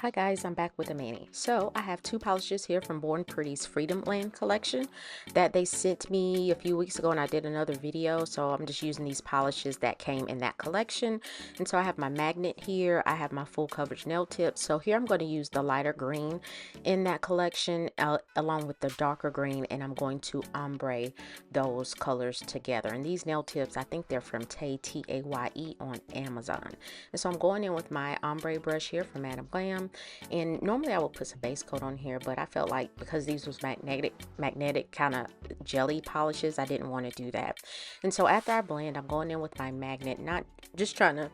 Hi guys, I'm back with a mani. So I have two polishes here from Born Pretty's Freedom Land collection that they sent me a few weeks ago, and I did another video. So I'm just using these polishes that came in that collection. And so I have my magnet here. I have my full coverage nail tips. So here I'm going to use the lighter green in that collection along with the darker green, and I'm going to ombre those colors together. And these nail tips, I think they're from Tay, T-A-Y-E, on Amazon. And so I'm going in with my ombre brush here from 𝑻𝒊𝒔𝒉. And normally I would put some base coat on here, but I felt like because these was magnetic kind of jelly polishes, I didn't want to do that. And so after I blend, I'm going in with my magnet, not just trying to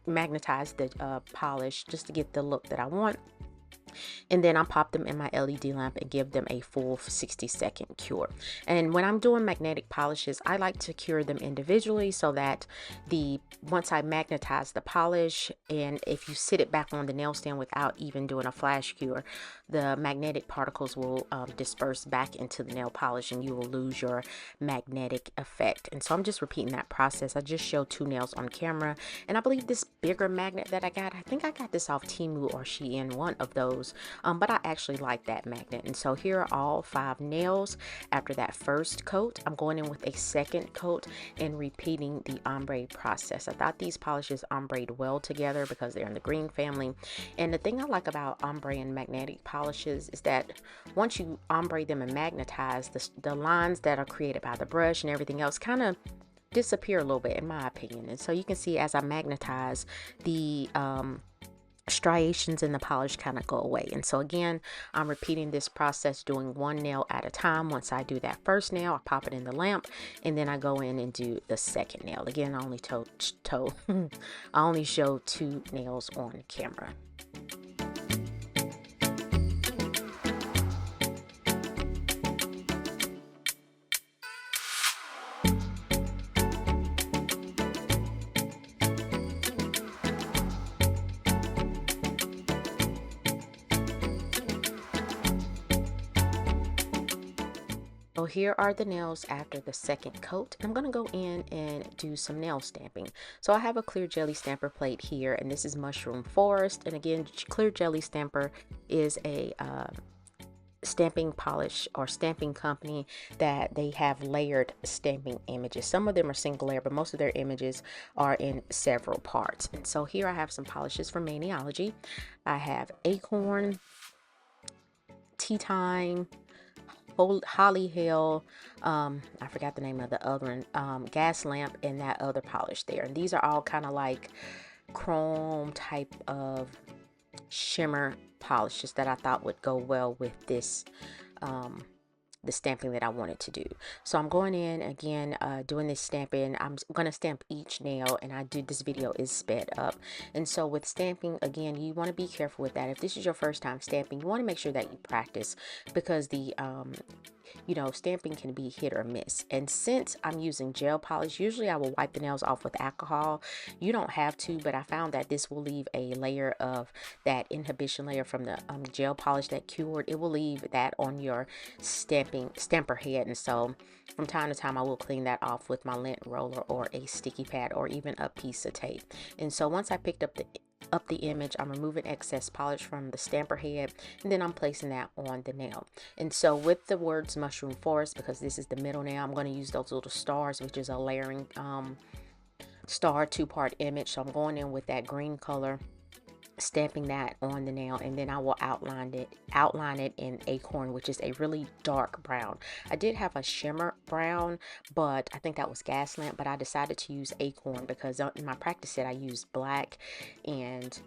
magnetize the polish just to get the look that I want. And then I pop them in my LED lamp and give them a full 60-second cure. And when I'm doing magnetic polishes, I like to cure them individually so that once I magnetize the polish, and if you sit it back on the nail stand without even doing a flash cure, the magnetic particles will disperse back into the nail polish and you will lose your magnetic effect. And so I'm just repeating that process. I just showed two nails on camera, and I believe this bigger magnet that I think I got this off Temu or Shein, one of those. But I actually like that magnet. And so here are all 5 nails. After that first coat, I'm going in with a second coat and repeating the ombre process. I thought these polishes ombreed well together because they're in the green family. And the thing I like about ombre and magnetic polishes is that once you ombre them and magnetize, the lines that are created by the brush and everything else kind of disappear a little bit, in my opinion. And so you can see as I magnetize, the striations in the polish kind of go away. And so again, I'm repeating this process, doing one nail at a time. Once I do that first nail, I pop it in the lamp, and then I go in and do the second nail. Again, I only I only show 2 nails on camera. So here are the nails after the second coat. I'm going to go in and do some nail stamping. So I have a clear jelly stamper plate here, and this is Mushroom Forest. And again, clear jelly stamper is a stamping polish or stamping company that they have layered stamping images. Some of them are single layer, but most of their images are in several parts. And so here I have some polishes from 𝑻𝒊𝒔𝒉. I have Acorn, Tea Time, Holly Hill, I forgot the name of the other one, Gas Lamp, and that other polish there. And these are all kind of like chrome type of shimmer polishes that I thought would go well with this the stamping that I wanted to do. So I'm going in again, doing this stamping. I'm going to stamp each nail, and this video is sped up. And so with stamping, again, you want to be careful with that. If this is your first time stamping, you want to make sure that you practice, because the stamping can be hit or miss. And since I'm using gel polish, usually I will wipe the nails off with alcohol. You don't have to, but I found that this will leave a layer of that inhibition layer from the gel polish that cured. It will leave that on your stamper head. And so from time to time I will clean that off with my lint roller or a sticky pad or even a piece of tape. And so once I picked up the image, I'm removing excess polish from the stamper head, and then I'm placing that on the nail. And so with the words Mushroom Forest, because this is the middle nail, I'm going to use those little stars, which is a layering star 2-part image. So I'm going in with that green color, stamping that on the nail, and then I will outline it in Acorn, which is a really dark brown. I did have a shimmer brown, but I think that was Gas Lamp, but I decided to use Acorn because in my practice set I used black, and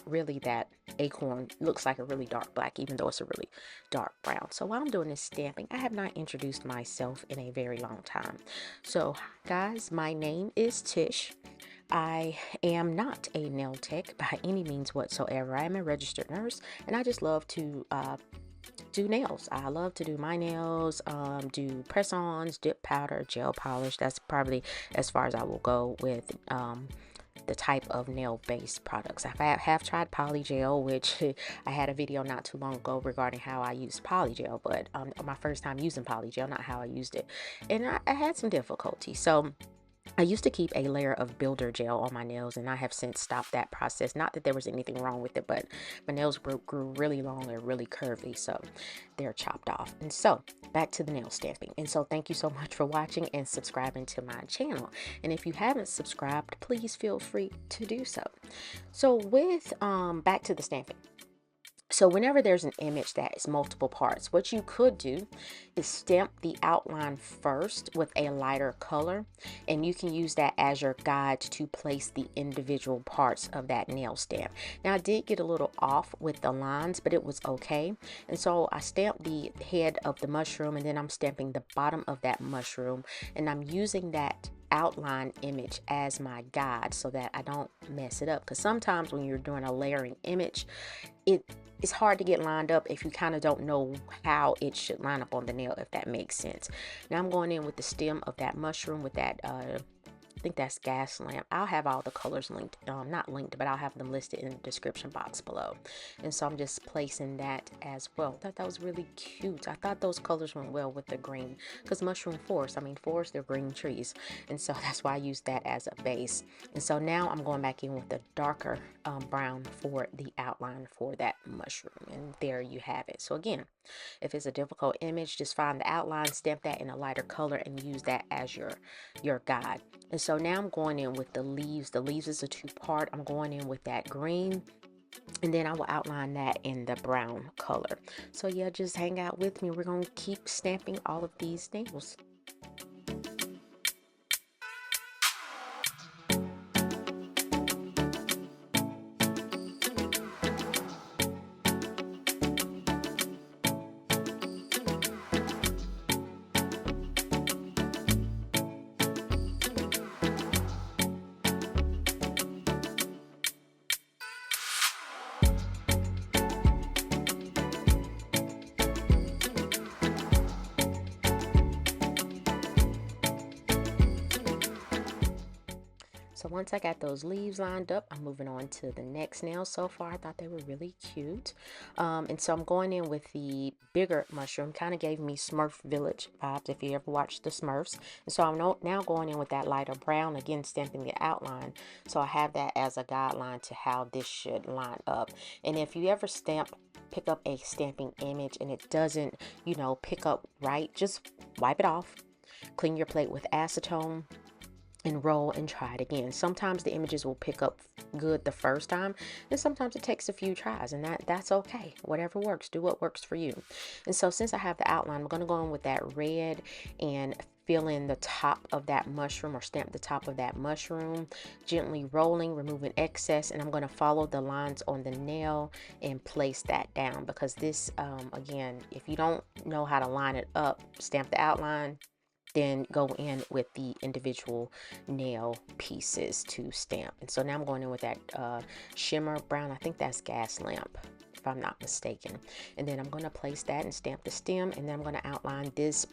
really that Acorn looks like a really dark black, even though it's a really dark brown. So while I'm doing this stamping, I have not introduced myself in a very long time. So guys, my name is Tish. I am not a nail tech by any means whatsoever. I am a registered nurse, and I just love to do nails. I love to do my nails, do press-ons, dip powder, gel polish. That's probably as far as I will go with the type of nail-based products. I have tried polygel, which I had a video not too long ago regarding how I use polygel, but my first time using polygel, not how I used it, and I had some difficulty. So I used to keep a layer of builder gel on my nails, and I have since stopped that process. Not that there was anything wrong with it, but my nails grew really long and really curvy, so they're chopped off. And so back to the nail stamping. And so thank you so much for watching and subscribing to my channel. And if you haven't subscribed, please feel free to do so. So with back to the stamping. So whenever there's an image that is multiple parts, what you could do is stamp the outline first with a lighter color, and you can use that as your guide to place the individual parts of that nail stamp. Now I did get a little off with the lines, but it was okay. And so I stamped the head of the mushroom, and then I'm stamping the bottom of that mushroom, and I'm using that outline image as my guide so that I don't mess it up, because sometimes when you're doing a layering image, it's hard to get lined up if you kind of don't know how it should line up on the nail, if that makes sense. Now I'm going in with the stem of that mushroom with that I think that's gas lamp. I'll have all the colors linked, not linked, but I'll have them listed in the description box below. And so I'm just placing that as well. I thought that was really cute. I thought those colors went well with the green, because mushroom forest, I mean forest, they're green trees. And so that's why I used that as a base. And so now I'm going back in with the darker brown for the outline for that mushroom. And there you have it. So again, if it's a difficult image, just find the outline, stamp that in a lighter color, and use that as your guide. And so now I'm going in with the leaves. The leaves is a two-part. I'm going in with that green, and then I will outline that in the brown color. So yeah, just hang out with me. We're going to keep stamping all of these nails. So once I got those leaves lined up, I'm moving on to the next nail. So far, I thought they were really cute. And so I'm going in with the bigger mushroom. Kind of gave me 𝑻𝒊𝒔𝒉 vibes if you ever watched the Smurfs. And so I'm now going in with that lighter brown, again stamping the outline. So I have that as a guideline to how this should line up. And if you ever pick up a stamping image and it doesn't, pick up right, just wipe it off. Clean your plate with acetone and roll and try it again. Sometimes the images will pick up good the first time, and sometimes it takes a few tries, and that's okay. Whatever works, do what works for you. And so since I have the outline, I'm going to go in with that red and fill in the top of that mushroom, or stamp the top of that mushroom, gently rolling, removing excess, and I'm going to follow the lines on the nail and place that down, because this again, if you don't know how to line it up, stamp the outline, then go in with the individual nail pieces to stamp. And so now I'm going in with that shimmer brown. I think that's gas lamp, if I'm not mistaken. And then I'm going to place that and stamp the stem, and then I'm going to outline this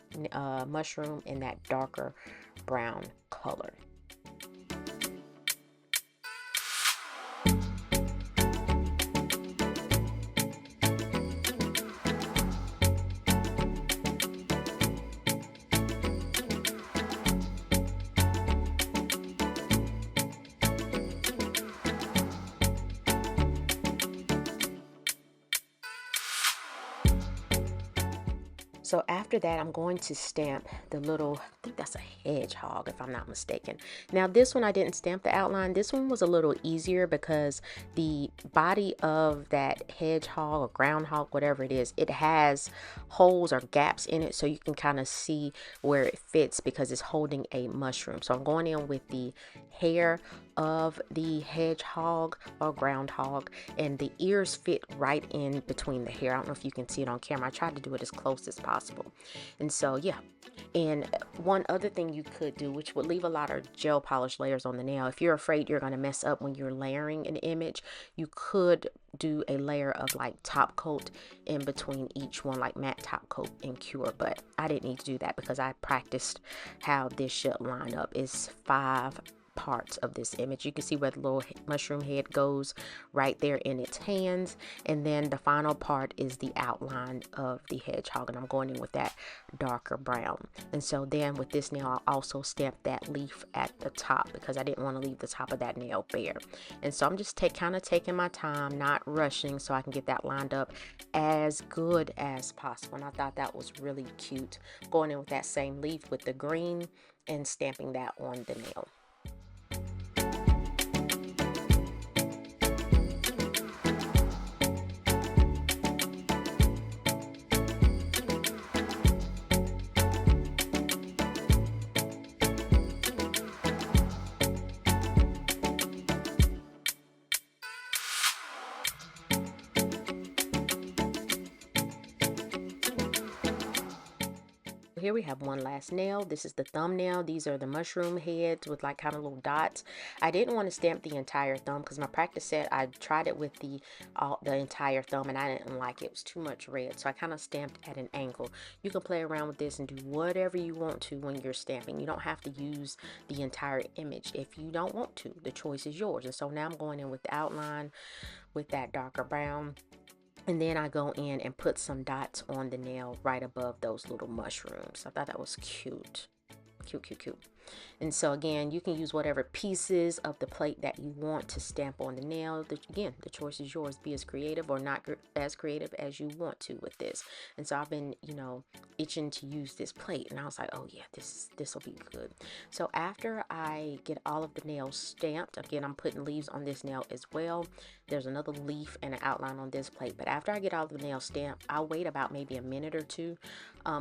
mushroom in that darker brown color. So after that, I'm going to stamp the little, I think that's a hedgehog, if I'm not mistaken. Now this one, I didn't stamp the outline. This one was a little easier because the body of that hedgehog or groundhog, whatever it is, it has holes or gaps in it, so you can kind of see where it fits because it's holding a mushroom. So I'm going in with the hair of the hedgehog or groundhog, and the ears fit right in between the hair. I don't know if you can see it on camera. I tried to do it as close as possible. And so yeah, and one other thing you could do, which would leave a lot of gel polish layers on the nail, if you're afraid you're going to mess up when you're layering an image, you could do a layer of like top coat in between each one, like matte top coat and cure. But I didn't need to do that because I practiced how this should line up. It's 5 parts of this image. You can see where the little mushroom head goes right there in its hands, and then the final part is the outline of the hedgehog, and I'm going in with that darker brown. And so then with this nail, I also stamped that leaf at the top because I didn't want to leave the top of that nail bare. And so I'm just kind of taking my time, not rushing, so I can get that lined up as good as possible. And I thought that was really cute, going in with that same leaf with the green and stamping that on the nail. Here we have one last nail. This is the thumbnail. These are the mushroom heads with like kind of little dots. I didn't want to stamp the entire thumb because my practice set, I tried it with the entire thumb and I didn't like it. It was too much red, so I kind of stamped at an angle. You can play around with this and do whatever you want to when you're stamping. You don't have to use the entire image if you don't want to. The choice is yours. And so now I'm going in with the outline with that darker brown. And then I go in and put some dots on the nail right above those little mushrooms. I thought that was cute. Cute, cute, cute. And so again, you can use whatever pieces of the plate that you want to stamp on the nail. Again, the choice is yours. Be as creative or not as creative as you want to with this. And so I've been, you know, itching to use this plate, and I was like, oh yeah, this will be good. So after I get all of the nails stamped, again, I'm putting leaves on this nail as well. There's another leaf and an outline on this plate. But after I get all of the nails stamped, I'll wait about maybe a minute or two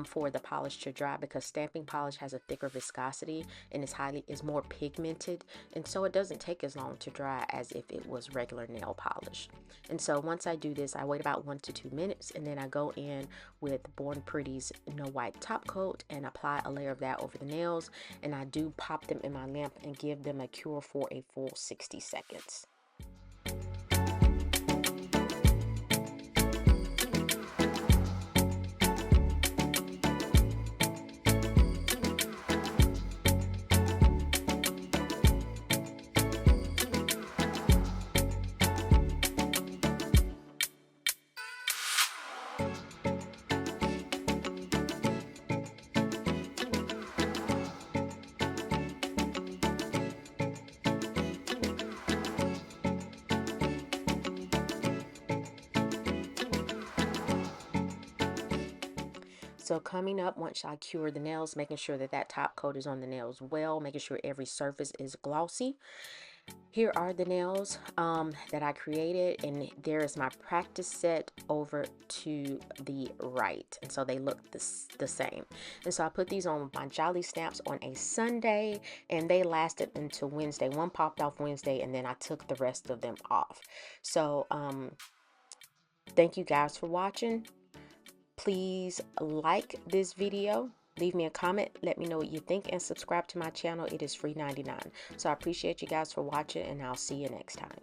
for the polish to dry, because stamping polish has a thicker viscosity and is more pigmented, and so it doesn't take as long to dry as if it was regular nail polish. And so once I do this, I wait about 1 to 2 minutes, and then I go in with Born Pretty's No White top coat and apply a layer of that over the nails, and I do pop them in my lamp and give them a cure for a full 60 seconds. So coming up, once I cure the nails, making sure that that top coat is on the nails well, making sure every surface is glossy. Here are the nails that I created, and there is my practice set over to the right, and so they look the same. And so I put these on my Jolly stamps on a Sunday, and they lasted until Wednesday. One popped off Wednesday, and then I took the rest of them off. So thank you guys for watching. Please like this video, leave me a comment, let me know what you think, and subscribe to my channel. It is free 99. So I appreciate you guys for watching, and I'll see you next time.